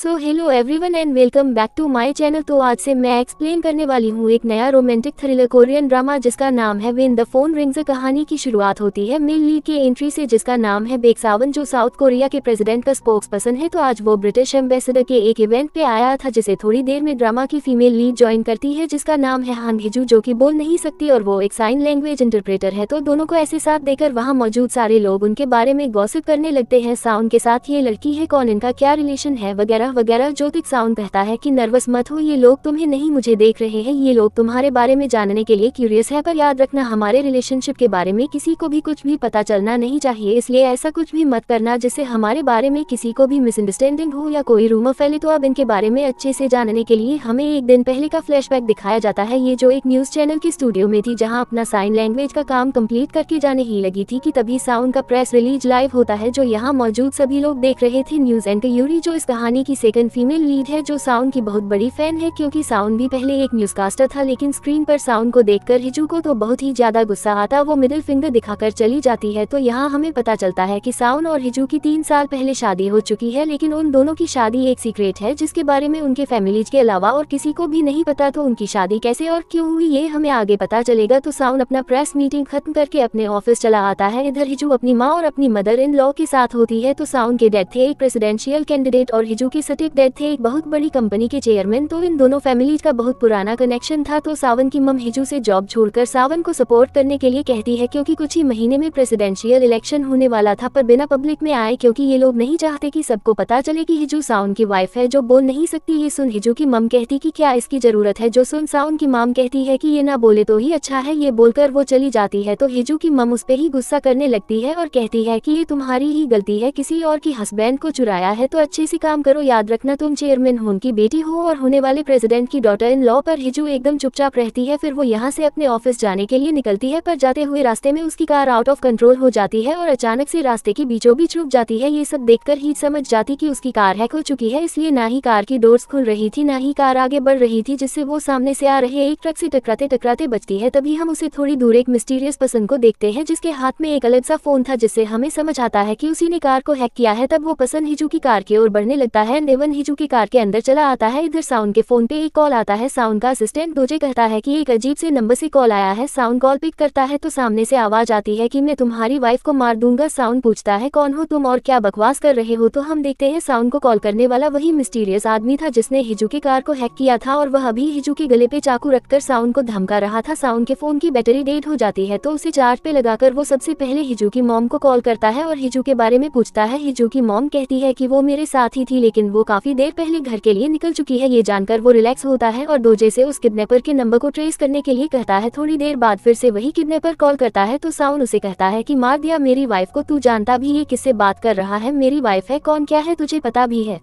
So hello everyone and welcome back to my channel. तो आज से मैं एक्सप्लेन करने वाली हूँ एक नया रोमांटिक थ्रिलर कोरियन ड्रामा जिसका नाम है व्हेन द फोन रिंग्स। कहानी की शुरुआत होती है मेल लीड के एंट्री से जिसका नाम है बेकसावन, जो साउथ कोरिया के प्रेसिडेंट का स्पोक्स पर्सन है। तो आज वो ब्रिटिश एम्बेसडर के एक इवेंट पे आया था जिसे थोड़ी देर में ड्रामा की फीमेल लीड ज्वाइन करती है जिसका नाम है हान हिजू, जो कि बोल नहीं सकती और वो एक साइन लैंग्वेज इंटरप्रेटर है। तो दोनों को ऐसे साथ देकर वहाँ मौजूद सारे लोग उनके बारे में गॉसिप करने लगते हैं। साउन के साथ ये लड़की है कौन, इनका क्या रिलेशन है वगैरह वगैरह। ज्योतिक साउन कहता है कि नर्वस मत हो, ये लोग तुम्हें नहीं मुझे देख रहे हैं, ये लोग तुम्हारे बारे में जानने के लिए क्यूरियस है, पर याद रखना हमारे रिलेशनशिप के बारे में किसी को भी कुछ भी पता चलना नहीं चाहिए, इसलिए ऐसा कुछ भी मत करना जिससे हमारे बारे में किसी को भी मिसअंडरस्टैंडिंग हो या कोई रूमर फैले। तो अब इनके बारे में अच्छे से जानने के लिए हमें एक दिन पहले का फ्लैशबैक दिखाया जाता है, ये जो एक न्यूज चैनल की स्टूडियो में थी जहाँ अपना साइन लैंग्वेज का काम कंप्लीट करके जाने ही लगी थी कि तभी साउन का प्रेस रिलीज लाइव होता है जो यहाँ मौजूद सभी लोग देख रहे थे। न्यूज एंकर यूरी जो इस कहानी की सेकंड फीमेल लीड है, जो साउन की बहुत बड़ी फैन है क्योंकि साउन भी पहले एक न्यूज़कास्टर था, लेकिन स्क्रीन पर साउन को देखकर हिजू को तो बहुत ही ज्यादा गुस्सा आता, वो मिडिल फिंगर दिखाकर चली जाती है। तो यहाँ हमें पता चलता है कि साउन और हिजू की 3 साल पहले शादी हो चुकी है, लेकिन उन दोनों की शादी एक सीक्रेट है जिसके बारे में उनके फैमिलीज के अलावा और किसी को भी नहीं पता। तो उनकी शादी कैसे और क्यों हुई ये हमें आगे पता चलेगा। तो साउन अपना प्रेस मीटिंग खत्म करके अपने ऑफिस चला आता है, इधर हिजू अपनी माँ और अपनी मदर इन लॉ के साथ होती है। तो साउन के डैड थे एक प्रेसिडेंशियल कैंडिडेट और हिजू के स्टेप डैड थे एक बहुत बड़ी कंपनी के चेयरमैन। तो इन दोनों फैमिलीज का बहुत पुराना कनेक्शन था। तो सावन की मम हिजू से जॉब छोड़कर सावन को सपोर्ट करने के लिए कहती है क्योंकि कुछ ही महीने में प्रेसिडेंशियल इलेक्शन होने वाला था, पर बिना पब्लिक में आए क्योंकि ये लोग नहीं चाहते कि सबको पता चले कि हिजू साउन की वाइफ है जो बोल नहीं सकती। ये सुन हिजू की मम कहती कि क्या इसकी जरूरत है, जो सुन साउन की मम कहती है कि ये ना बोले तो ही अच्छा है, ये बोलकर वो चली जाती है। तो हिजू की मम उस पे ही गुस्सा करने लगती है और कहती है कि ये तुम्हारी ही गलती है, किसी और की हस्बैंड को चुराया है तो अच्छे से काम करो, याद रखना तुम चेयरमैन हो उनकी बेटी हो और होने वाले प्रेसिडेंट की डॉटर इन लॉ। पर हिजू एकदम चुपचाप रहती है, फिर वो यहाँ से अपने ऑफिस जाने के लिए निकलती है, पर जाते हुए रास्ते में उसकी कार आउट ऑफ कंट्रोल हो जाती है और अचानक से रास्ते की बीचों बीच रुक जाती है। ये सब देखकर ही समझ जाती कि उसकी कार हैक हो चुकी है, इसलिए ना ही कार की डोर्स खुल रही थी ना ही कार आगे बढ़ रही थी, जिससे वो सामने से आ रहे एक ट्रक से टकराते टकराते बचती है। तभी हम उसे थोड़ी दूर एक मिस्टीरियस पर्सन को देखते हैं जिसके हाथ में एक अलग सा फोन था, जिससे हमें समझ आता है कि उसी ने कार को हैक किया है। तब वो पर्सन हिजू की कार की ओर बढ़ने लगता है, नेवन हिजू की कार के अंदर चला आता है। इधर साउन के फोन पे एक कॉल आता है, साउन का असिस्टेंट दोजे कहता है कि एक अजीब से नंबर से कॉल आया है। साउन कॉल पिक करता है तो सामने से आवाज आती है कि मैं तुम्हारी वाइफ को मार दूंगा। साउन पूछता है कौन हो तुम और क्या बकवास कर रहे हो। तो हम देखते हैं साउन को कॉल करने वाला वही मिस्टीरियस आदमी था जिसने हिजू की कार को हैक किया था और वह अभी हिजू के गले पे चाकू रखकर साउन को धमका रहा था। साउन के फोन की बैटरी डेड हो जाती है तो उसे चार्ज पे लगाकर वो सबसे पहले हिजू की मॉम को कॉल करता है और हिजू के बारे में पूछता है। हिजू की मॉम कहती है कि वो मेरे साथ ही थी लेकिन वो काफी देर पहले घर के लिए निकल चुकी है। ये जानकर वो रिलैक्स होता है और दोजे से उस किडनैपर के नंबर को ट्रेस करने के लिए कहता है। थोड़ी देर बाद फिर से वही किडनैपर कॉल करता है तो साउन उसे कहता है कि मार दिया मेरी वाइफ को, तू जानता भी ये किससे बात कर रहा है, मेरी वाइफ है, कौन क्या है तुझे पता भी है।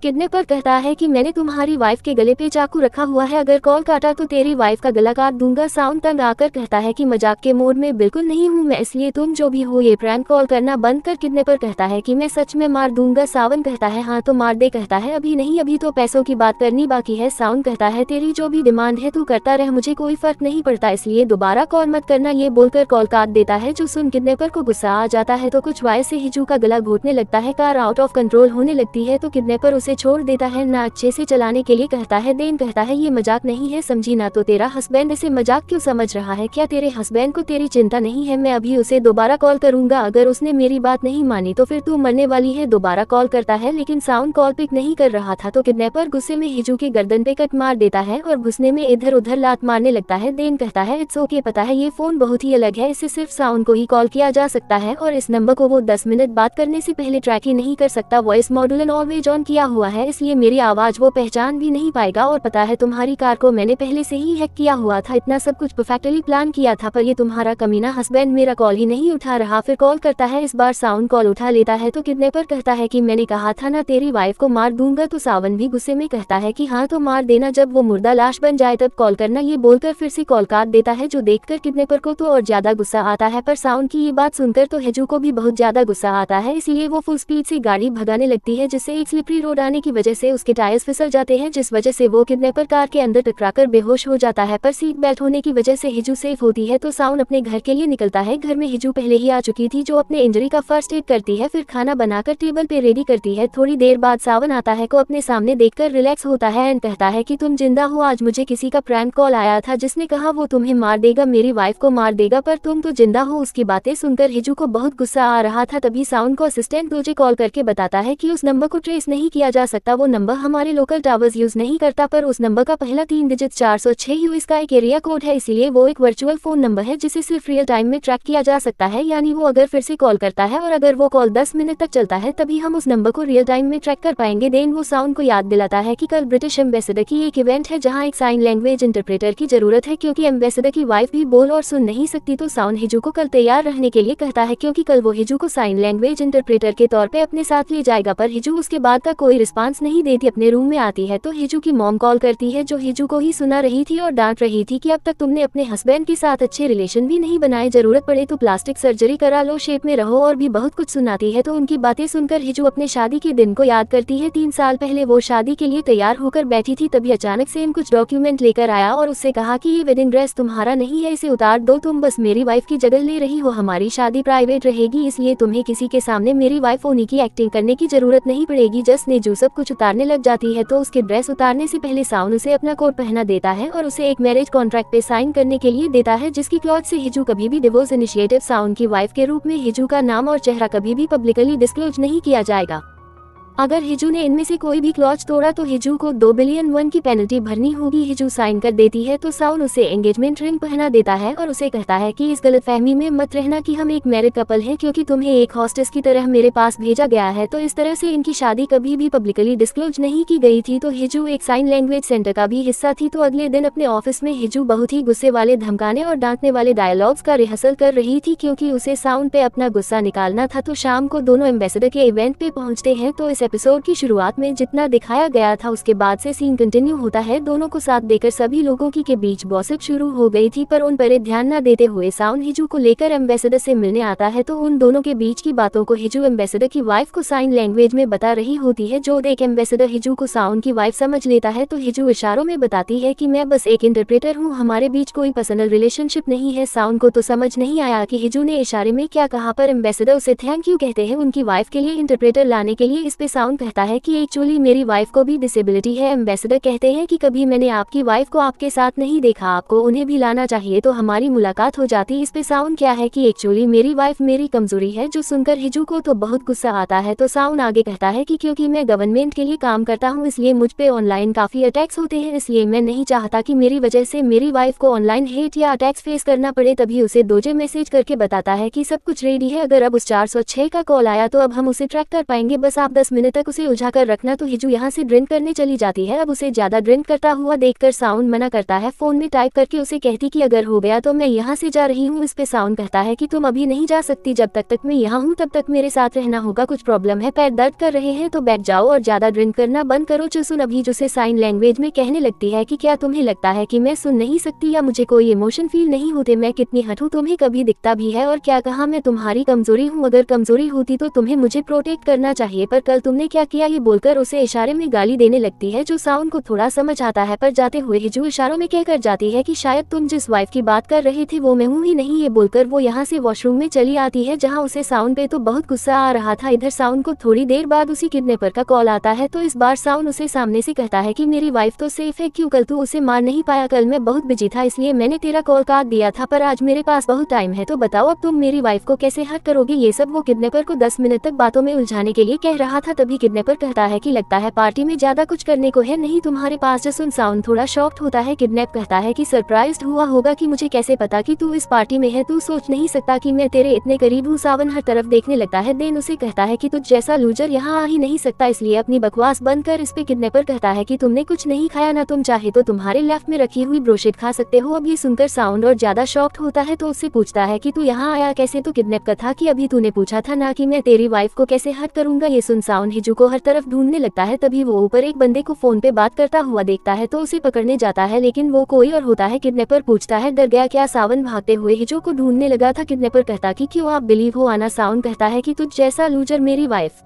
किडनैपर कहता है कि मैंने तुम्हारी वाइफ के गले पे चाकू रखा हुआ है, अगर कॉल काटा तो तेरी वाइफ का गला काट दूंगा। साउन तंग आकर कहता है कि मजाक के मोड में बिल्कुल नहीं हूँ मैं, इसलिए तुम जो भी हो ये प्रैंक कॉल करना बंद कर। किडनैपर कहता है कि मैं सच में मार दूंगा। सावन कहता है हाँ तो मार दे। कहता है अभी नहीं, अभी तो पैसों की बात करनी बाकी है। साउन कहता है तेरी जो भी डिमांड है तू करता रह, मुझे कोई फर्क नहीं पड़ता, इसलिए दोबारा कॉल मत करना। ये बोलकर कॉल काट देता है। जो सुन किडनैपर को गुस्सा आ जाता है तो कुछ वायर से हिजू का गला घोटने लगता है। कार आउट ऑफ कंट्रोल होने लगती है तो किडनैपर उसे छोड़ देता है, ना अच्छे से चलाने के लिए कहता है। देन कहता है ये मजाक नहीं है समझी ना, तो तेरा हस्बैंड इसे मजाक क्यों समझ रहा है, क्या तेरे हस्बैंड को तेरी चिंता नहीं है, मैं अभी उसे दोबारा कॉल करूंगा, अगर उसने मेरी बात नहीं मानी तो फिर तू मरने वाली है। दोबारा कॉल करता है लेकिन साउंड कॉल पिक नहीं कर रहा था तो किडनैपर गुस्से में हिजू के गर्दन पे कट मार देता है और घुसने में इधर उधर लात मारने लगता है। देन कहता है इट्स ओके, पता है ये फोन बहुत ही अलग है, इससे सिर्फ साउंड को ही कॉल किया जा सकता है और इस नंबर को वो 10 मिनट बात करने से पहले ट्रैक ही नहीं कर सकता, वॉइस मॉड्यूल ऑलवेज ऑन किया हुआ है, इसलिए मेरी आवाज वो पहचान भी नहीं पाएगा। और पता है तुम्हारी कार को मैंने पहले से ही हैक किया हुआ था, इतना सब कुछ परफेक्टली प्लान किया था, पर ये तुम्हारा कमीना हस्बैंड मेरा कॉल ही नहीं उठा रहा। फिर कॉल करता है, इस बार साउंड कॉल उठा लेता है तो किडनैपर कहता है कि मैंने कहा था ना तेरी वाइफ को मार दूंगा। तो सावन भी गुस्से में कहता है कि हाँ तो मार देना, जब वो मुर्दा लाश बन जाए तब कॉल करना। ये बोलकर फिर से कॉल काट देता है, जो देखकर किडनैपर को तो और ज्यादा गुस्सा आता है, पर साउंड की ये बात सुनकर तो हिजू को भी बहुत ज्यादा गुस्सा आता है, इसलिए वो फुल स्पीड से गाड़ी भगाने लगती है जिससे एक स्लिपरी रोड आने की वजह से उसके टायर्स फिसल जाते हैं, जिस वजह से वो किडनैपर कार के अंदर टकराकर बेहोश हो जाता है। पर सीट बेल्ट होने की वजह से हिजू सेफ होती है तो साउन अपने घर के लिए निकलता है। घर में हिजू पहले ही आ चुकी थी जो अपने इंजरी का फर्स्ट एड करती है, फिर खाना बनाकर टेबल पे रेडी करती है। थोड़ी देर बाद सावन आता है को अपने सामने देखकर रिलैक्स होता है एंड कहता है कि तुम जिंदा हो। आज मुझे किसी का प्रैंक कॉल आया था जिसने कहा वो तुम्हें मार देगा, मेरी वाइफ को मार देगा, पर तुम तो जिंदा हो। उसकी बातें सुनकर हिजू को बहुत गुस्सा आ रहा था। तभी साउन को असिस्टेंट डोजे कॉल करके बताता है कि उस नंबर को ट्रेस नहीं किया जा सकता, वो नंबर हमारे लोकल टावर्स यूज नहीं करता, पर उस नंबर का पहला 3 डिजिट 406 यूएस का एक एरिया कोड है, इसीलिए वो एक वर्चुअल फोन नंबर है जिसे सिर्फ रियल टाइम में ट्रैक किया जा सकता है। यानी वो अगर फिर से कॉल करता है और अगर वो कॉल 10 मिनट तक चलता है तभी हम उस नंबर को रियल टाइम में ट्रैक कर पाएंगे। देन वो साउन को याद दिलाता है कि कल ब्रिटिश एम्बेसडर की एक इवेंट है जहाँ एक साइन लैंग्वेज इंटरप्रेटर की जरूरत है, क्योंकि एम्बेसडर की वाइफ भी बोल और सुन नहीं सकती। तो साउन हिजू को कल तैयार रहने के लिए कहता है, क्योंकि कल वो हिजू को साइन लैंग्वेज इंटरप्रेटर के तौर पे अपने साथ ले जाएगा। पर हिजू उसके बाद का कोई रिस्पांस नहीं देती। अपने रूम में आती है तो हिजू की मॉम कॉल करती है जो हिजू को ही सुना रही थी और डांट रही थी कि अब तक तुमने अपने हस्बैंड के साथ अच्छे रिलेशन भी नहीं बनाए, जरूरत पड़े तो प्लास्टिक सर्जरी करा लो, शेप में रहो, और भी बहुत कुछ सुनाती है। तो उनकी बातें सुनकर हिजू अपने शादी के दिन को याद करती है। 3 साल पहले वो शादी के लिए तैयार होकर बैठी थी, तभी अचानक सेम कुछ डॉक्यूमेंट लेकर आया और उससे कहा कि ये वेडिंग ड्रेस तुम्हारा नहीं है, इसे उतार दो, तुम बस मेरी वाइफ की जगह ले रही हो, हमारी शादी प्राइवेट रहेगी, इसलिए तुम्हें किसी के सामने मेरी वाइफ होने की एक्टिंग करने की जरूरत नहीं पड़ेगी। जस्ट ने जो सब कुछ उतारने लग जाती है तो उसके ड्रेस उतारने से पहले साउन उसे अपना कोट पहना देता है और उसे एक मैरिज कॉन्ट्रैक्ट पे साइन करने के लिए देता है, जिसकी क्लॉज से हिजू कभी भी डिवोर्स इनिशिएटिव साउन की वाइफ के रूप में हिजू का नाम और चेहरा कभी भी पब्लिकली डिस्क्लोज नहीं किया जाएगा। अगर हिजू ने इनमें से कोई भी क्लॉज तोड़ा तो हिजू को 2 बिलियन वन की पेनल्टी भरनी होगी। हिजू साइन कर देती है तो साउन उसे एंगेजमेंट रिंग पहना देता है और उसे कहता है कि इस गलतफहमी में मत रहना कि हम एक मैरिड कपल हैं, क्योंकि तुम्हें एक हॉस्टेस की तरह मेरे पास भेजा गया है, तो इस तरह से इनकी शादी कभी भी पब्लिकली डिस्क्लोज नहीं की गई थी। तो हिजू एक साइन लैंग्वेज सेंटर का भी हिस्सा थी। तो अगले दिन अपने ऑफिस में हिजू बहुत ही गुस्से वाले, धमकाने और डांटने वाले डायलॉग्स का रिहर्सल कर रही थी, क्योंकि उसे साउन पे अपना गुस्सा निकालना था। तो शाम को दोनों एम्बेसडर के इवेंट पे पहुंचते हैं। तो इस एपिसोड की शुरुआत में जितना दिखाया गया था उसके बाद से सीन कंटिन्यू होता है। दोनों को साथ देकर सभी लोगों की के बीच गॉसिप शुरू हो गई थी, पर उन पर ध्यान न देते हुए साउन हिजू को लेकर एम्बेसडर से मिलने आता है। तो उन दोनों के बीच की बातों को हिजू एम्बेसडर की वाइफ को साइन लैंग्वेज में बता रही होती है, जो देख एम्बेसडर हिजू को साउन की वाइफ समझ लेता है। तो हिजू इशारों में बताती है कि मैं बस एक इंटरप्रेटर हूँ, हमारे बीच कोई पर्सनल रिलेशनशिप नहीं है। साउन को तो समझ नहीं आया कि हिजू ने इशारे में क्या कहा, पर एम्बेसडर उसे थैंक यू कहते हैं उनकी वाइफ के लिए इंटरप्रेटर लाने के लिए। इस पे साउन कहता है कि एक्चुअली मेरी वाइफ को भी डिसेबिलिटी है। एम्बेसडर कहते हैं कि कभी मैंने आपकी वाइफ को आपके साथ नहीं देखा, आपको उन्हें भी लाना चाहिए तो हमारी मुलाकात हो जाती। इस पे साउन क्या है कि एक्चुअली मेरी वाइफ मेरी कमजोरी है, जो सुनकर हिजू को तो बहुत गुस्सा आता है। तो साउन आगे कहता है कि क्योंकि मैं गवर्नमेंट के लिए काम करता हूँ इसलिए मुझ पे ऑनलाइन काफी अटैक्स होते हैं, इसलिए मैं नहीं चाहता कि मेरी वजह से मेरी वाइफ को ऑनलाइन हेट या अटैक्स फेस करना पड़े। तभी उसे डोजे मैसेज करके बताता है कि सब कुछ रेडी है, अगर अब उस 406 का कॉल आया तो अब हम उसे ट्रैक कर पाएंगे, बस आप 10 मिनट तक उसे उलझा कर रखना। तो हिजू यहाँ से ड्रिंक करने चली जाती है। अब उसे ज्यादा ड्रिंक करता हुआ देखकर साउन मना करता है, फोन में टाइप करके उसे कहती कि अगर हो गया तो मैं यहाँ से जा रही हूँ। इस पे साउन कहता है कि तुम अभी नहीं जा सकती, जब तक मैं यहाँ हूँ तब तक मेरे साथ रहना होगा, कुछ प्रॉब्लम है, पैर दर्द कर रहे हैं तो बैठ जाओ और ज्यादा ड्रिंक करना बंद करो। जो सुन अभी उसे साइन लैंग्वेज में कहने लगती है कि क्या तुम्हें लगता है कि मैं सुन नहीं सकती या मुझे कोई इमोशन फील नहीं होते, मैं कितनी हठूं तुम्हें कभी दिखता भी है, और क्या कहा मैं तुम्हारी कमजोरी हूँ, अगर कमजोरी होती तो तुम्हें मुझे प्रोटेक्ट करना चाहिए, पर कल तुमने क्या किया। ये बोलकर उसे इशारे में गाली देने लगती है, जो साउन को थोड़ा समझ आता है, पर जाते हुए हिजू इशारों में कहकर जाती है कि शायद तुम जिस वाइफ की बात कर रहे थे वो मैं हूँ ही नहीं। ये बोलकर वो यहाँ से वॉशरूम में चली आती है, जहाँ उसे साउन पे तो बहुत गुस्सा आ रहा था। इधर साउन को थोड़ी देर बाद उसी किडनैपर का कॉल आता है। तो इस बार साउन उसे सामने से कहता है कि मेरी वाइफ तो सेफ है, क्यों कल तू उसे मार नहीं पाया, कल मैं बहुत बिजी था इसलिए मैंने तेरा कॉल काट दिया था, पर आज मेरे पास बहुत टाइम है, तो बताओ अब तुम मेरी वाइफ को कैसे हर्ट करोगे। ये सब वो किडनैपर को 10 मिनट तक बातों में उलझाने के लिए कह रहा था। तभी किडनैपर कहता है कि लगता है पार्टी में ज्यादा कुछ करने को है नहीं तुम्हारे पास। जसुन साउन थोड़ा शॉक्ड होता है। किडनैप कहता है कि सरप्राइज्ड हुआ होगा कि मुझे कैसे पता कि तू इस पार्टी में है, तू सोच नहीं सकता कि मैं तेरे इतने करीब हूँ। सावन हर तरफ देखने लगता है। देन उसे कहता है कि तुझ जैसा लूजर यहाँ आ ही नहीं सकता, इसलिए अपनी बकवास बंद कर। इस पे किडनैपर कहता है कि तुमने कुछ नहीं खाया ना, तुम चाहे तो तुम्हारे लेफ्ट में रखी हुई ब्रोशेट खा सकते हो। अब ये सुनकर साउंड और ज्यादा शॉक्ड होता है, तो उससे पूछता है कि तू यहाँ आया कैसे। तो किडनैप कथा कि अभी तूने पूछा था ना कि मैं तेरी वाइफ को कैसे हर्ट करूंगा। ये सुन साउंड हिजू को हर तरफ ढूंढने लगता है। तभी वो ऊपर एक बंदे को फोन पे बात करता हुआ देखता है, तो उसे पकड़ने जाता है, लेकिन वो कोई और होता है। किडनैपर पूछता है डर गया क्या। सावन भागते हुए हिजू को ढूंढने लगा था। किडनैपर कहता कि क्यों आप बिलीव हो आना। साउंड कहता है कि तुझ जैसा लूजर मेरी वाइफ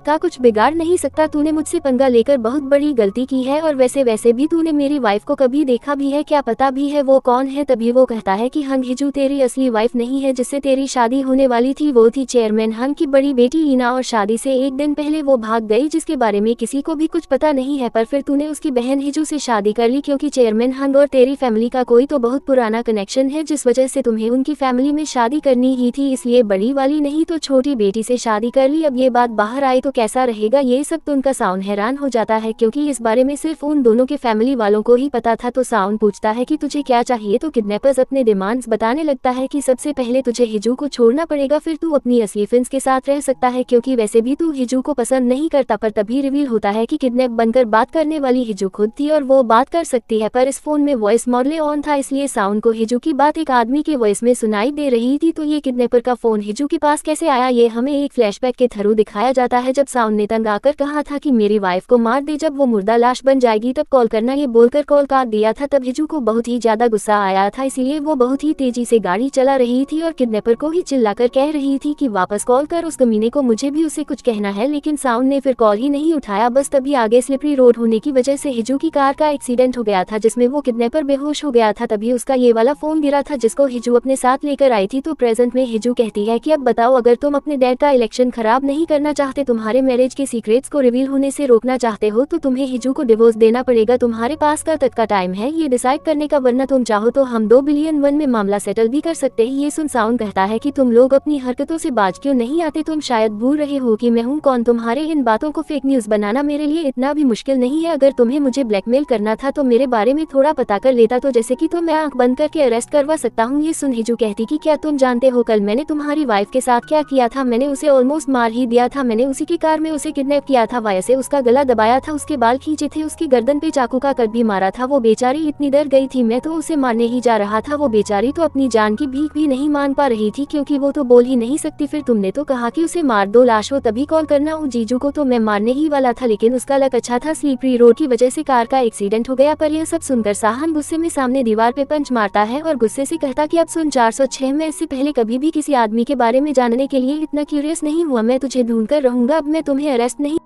का कुछ बिगाड़ नहीं सकता, तूने मुझसे पंगा लेकर बहुत बड़ी गलती की है और वैसे भी तूने मेरी वाइफ को कभी देखा भी है क्या, पता भी है वो कौन है। तभी वो कहता है कि हंग हिजू तेरी असली वाइफ नहीं है, जिससे तेरी शादी होने वाली थी वो थी चेयरमैन हंग की बड़ी बेटी ईना, और शादी से एक दिन पहले वो भाग गई जिसके बारे में किसी को भी कुछ पता नहीं है। पर फिर तूने उसकी बहन हिजू से शादी कर ली, क्योंकि चेयरमैन हंग और तेरी फैमिली का कोई तो बहुत पुराना कनेक्शन है, जिस वजह से तुम्हें उनकी फैमिली में शादी करनी ही थी, इसलिए बड़ी वाली नहीं तो छोटी बेटी से शादी कर ली। अब ये बात बाहर आई तो कैसा रहेगा ये सब। तो उनका साउंड हैरान हो जाता है क्योंकि इस बारे में सिर्फ उन दोनों के फैमिली वालों को ही पता था। तो साउंड पूछता है कि तुझे क्या चाहिए, तो किडनैपर्स अपने डिमांड्स बताने लगता है कि सबसे पहले तुझे हिजू को छोड़ना पड़ेगा, फिर तू अपनी असली फ्रेंड्स के साथ रह सकता है, क्योंकि वैसे भी तू हिजू को पसंद नहीं करता। पर तभी रिवील होता है कि किडनैप बनकर बात करने वाली हिजू खुद थी और वो बात कर सकती है, पर इस फोन में वॉइस मॉडल ऑन था, इसलिए साउंड को हिजू की बात एक आदमी के वॉइस में सुनाई दे रही थी। तो ये किडनैपर का फोन हिजू के पास कैसे आया, ये हमें एक फ्लैशबैक के थ्रू दिखाया जाता है, जब साउंड ने तंग आकर कहा था कि मेरी वाइफ को मार दे, जब वो मुर्दा लाश बन जाएगी तब कॉल करना, ये बोलकर कॉल काट दिया था। तब हिजू को बहुत ही ज्यादा गुस्सा आया था, इसलिए वो बहुत ही तेजी से गाड़ी चला रही थी और किडनैपर को ही चिल्लाकर कह रही थी कि वापस कॉल कर उस कमीने को, मुझे भी उसे कुछ कहना है। लेकिन साउंड ने फिर कॉल ही नहीं उठाया। बस तभी आगे स्लिपरी रोड होने की वजह से हिजू की कार का एक्सीडेंट हो गया था, जिसमें वो किडनैपर बेहोश हो गया था। तभी उसका ये वाला फोन गिरा था जिसको हिजू अपने साथ लेकर आई थी। तो प्रेजेंट में हिजू कहती है कि अब बताओ, अगर तुम अपने डैड का इलेक्शन खराब नहीं करना चाहते, तुम्हारे मैरिज के सीक्रेट्स को रिवील होने से रोकना चाहते हो, तो तुम्हें हिजू को डिवोर्स देना पड़ेगा। तुम्हारे पास कल तक का टाइम है ये डिसाइड करने का, वरना तुम चाहो तो हम 2 बिलियन वन में मामला सेटल भी कर सकते हैं। ये सुन साउंड कहता है कि तुम लोग अपनी हरकतों से बाज क्यों नहीं आते, तुम शायद भूल रहे हो कि मैं हूँ कौन। तुम्हारे इन बातों को फेक न्यूज बनाना मेरे लिए इतना भी मुश्किल नहीं है। अगर तुम्हें मुझे ब्लैकमेल करना था तो मेरे बारे में थोड़ा पता कर लेता, तो जैसे कि तो मैं आंख बंद करके अरेस्ट करवा सकता हूँ। ये सुन हिजू कहती कि क्या तुम जानते हो कल मैंने तुम्हारी वाइफ के साथ क्या किया था, मैंने उसे ऑलमोस्ट मार ही दिया था। मैंने उसी की कार में उसे किडनैप किया था, वाया से उसका गला दबाया था, उसके बाल खींचे थे, उसकी गर्दन पे चाकू का कट भी मारा था। वो बेचारी इतनी डर गई थी, मैं तो उसे मारने ही जा रहा था। वो बेचारी तो अपनी जान की भीख भी नहीं मान पा रही थी, क्योंकि वो तो बोल ही नहीं सकती। फिर तुमने तो कहा कि उसे मार दो, लाश हो तभी कॉल करना। उस जीजू को तो मैं मारने ही वाला था, लेकिन उसका लक अच्छा था, स्लीपरी रोड की वजह से कार का एक्सीडेंट हो गया। पर यह सब सुनकर साहन गुस्से में सामने दीवार पे पंच मारता है और गुस्से से कहता कि अब सुन 406, मैं इससे पहले कभी भी किसी आदमी के बारे में जानने के लिए इतना क्यूरियस नहीं हुआ। मैं तुझे ढूंढ कर रहूंगा, अब मैं तुम्हें अरेस्ट नहीं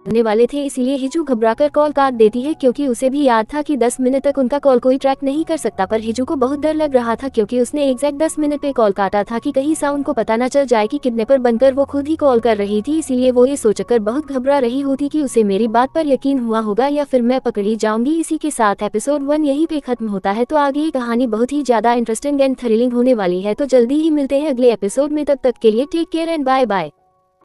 होने वाले थे। इसलिए हिजू घबराकर कॉल काट देती है, क्योंकि उसे भी याद था कि 10 मिनट तक उनका कॉल कोई ट्रैक नहीं कर सकता। पर हिजू को बहुत डर लग रहा था, क्योंकि उसने एग्जैक्ट 10 मिनट पे कॉल काटा था कि कहीं साउंड को पता न चल जाए कि किडनैपर बनकर वो खुद ही कॉल कर रही थी। इसीलिए वो ये सोचकर बहुत घबरा रही होती कि उसे मेरी बात पर यकीन हुआ होगा या फिर मैं पकड़ी जाऊंगी। इसी के साथ एपिसोड 1 यहीं पे खत्म होता है। तो आगे ये कहानी बहुत ही ज्यादा इंटरेस्टिंग एंड थ्रिलिंग होने वाली है। तो जल्दी ही मिलते हैं अगले एपिसोड में, तब तक के लिए take care and bye bye.